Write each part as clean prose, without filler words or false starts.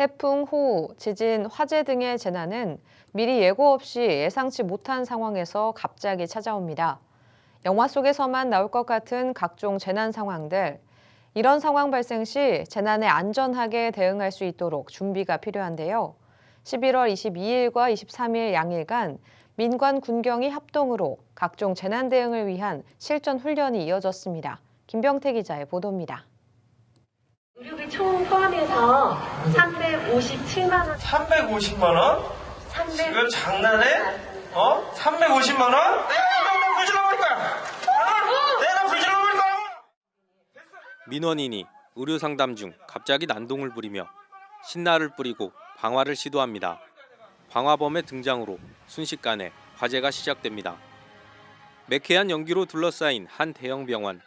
태풍, 호우, 지진, 화재 등의 재난은 미리 예고 없이 예상치 못한 상황에서 갑자기 찾아옵니다. 영화 속에서만 나올 것 같은 각종 재난 상황들. 이런 상황 발생 시 재난에 안전하게 대응할 수 있도록 준비가 필요한데요. 11월 22일과 23일 양일간 민관 군경이 합동으로 각종 재난 대응을 위한 실전 훈련이 이어졌습니다. 김병태 기자의 보도입니다. 의료비 총 포함해서 357만 원. 350만 원? 이거 장난해? 350만 원? 내가 불질러버릴 거야! 내가 불질러버릴 거야! 민원인이 의료 상담 중 갑자기 난동을 부리며 신나를 뿌리고 방화를 시도합니다. 방화범의 등장으로 순식간에 화재가 시작됩니다. 매캐한 연기로 둘러싸인 한 대형 병원.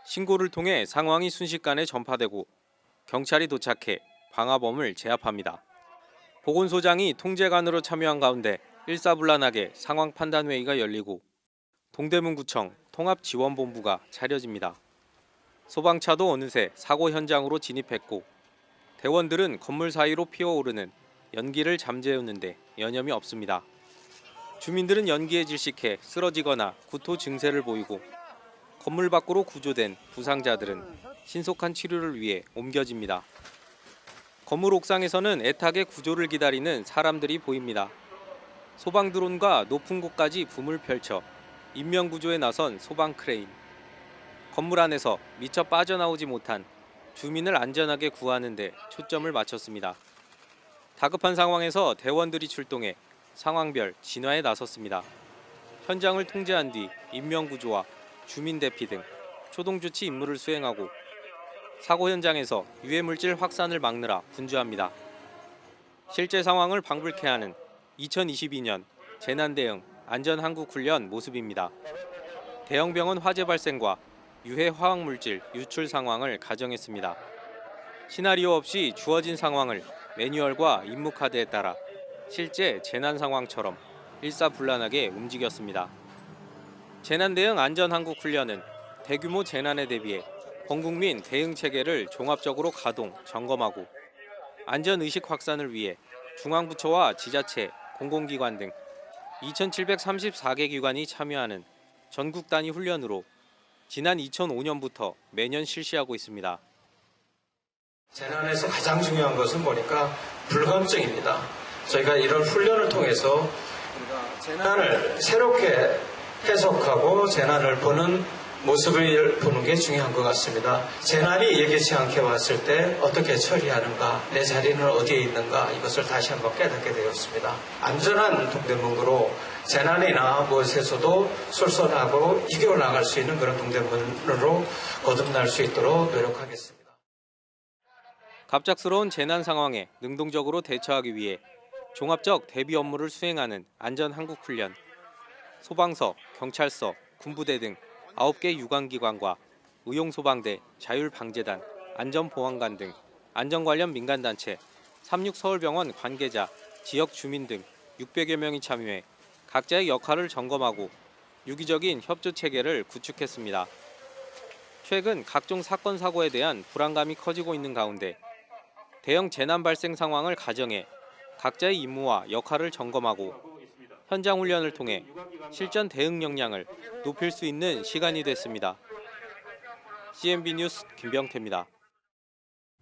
신고를 통해 상황이 순식간에 전파되고 경찰이 도착해 방화범을 제압합니다. 보건소장이 통제관으로 참여한 가운데 일사불란하게 상황 판단 회의가 열리고 동대문구청 통합지원본부가 차려집니다. 소방차도 어느새 사고 현장으로 진입했고 대원들은 건물 사이로 피어오르는 연기를 잠재우는데 여념이 없습니다. 주민들은 연기에 질식해 쓰러지거나 구토 증세를 보이고 건물 밖으로 구조된 부상자들은 신속한 치료를 위해 옮겨집니다. 건물 옥상에서는 애타게 구조를 기다리는 사람들이 보입니다. 소방 드론과 높은 곳까지 붐을 펼쳐 인명구조에 나선 소방 크레인. 건물 안에서 미처 빠져나오지 못한 주민을 안전하게 구하는 데 초점을 맞췄습니다. 다급한 상황에서 대원들이 출동해 상황별 진화에 나섰습니다. 현장을 통제한 뒤 인명구조와 주민 대피 등 초동조치 임무를 수행하고 사고 현장에서 유해물질 확산을 막느라 분주합니다. 실제 상황을 방불케 하는 2022년 재난대응 안전한국훈련 모습입니다. 대형 병원 화재 발생과 유해 화학물질 유출 상황을 가정했습니다. 시나리오 없이 주어진 상황을 매뉴얼과 임무 카드에 따라 실제 재난 상황처럼 일사불란하게 움직였습니다. 재난대응 안전한국훈련은 대규모 재난에 대비해 범국민 대응 체계를 종합적으로 가동, 점검하고 안전의식 확산을 위해 중앙부처와 지자체, 공공기관 등 2,734개 기관이 참여하는 전국 단위 훈련으로 지난 2005년부터 매년 실시하고 있습니다. 재난에서 가장 중요한 것은 보니까 불감증입니다. 저희가 이런 훈련을 통해서 재난을 새롭게 해석하고 재난을 보는 모습을 보는 게 중요한 것 같습니다. 재난이 예기치 않게 왔을 때 어떻게 처리하는가, 내 자리는 어디에 있는가 이것을 다시 한번 깨닫게 되었습니다. 안전한 동대문구로 재난이나 무엇에서도 솔선하고 이겨나갈 수 있는 그런 동대문으로 거듭날 수 있도록 노력하겠습니다. 갑작스러운 재난 상황에 능동적으로 대처하기 위해 종합적 대비 업무를 수행하는 안전한국훈련. 소방서, 경찰서, 군부대 등 9개 유관기관과 의용소방대, 자율방재단, 안전보안관 등 안전 관련 민간단체, 36서울병원 관계자, 지역 주민 등 600여 명이 참여해 각자의 역할을 점검하고 유기적인 협조 체계를 구축했습니다. 최근 각종 사건 사고에 대한 불안감이 커지고 있는 가운데 대형 재난 발생 상황을 가정해 각자의 임무와 역할을 점검하고 현장 훈련을 통해 실전 대응 역량을 높일 수 있는 시간이 됐습니다. CNB 뉴스 김병태입니다.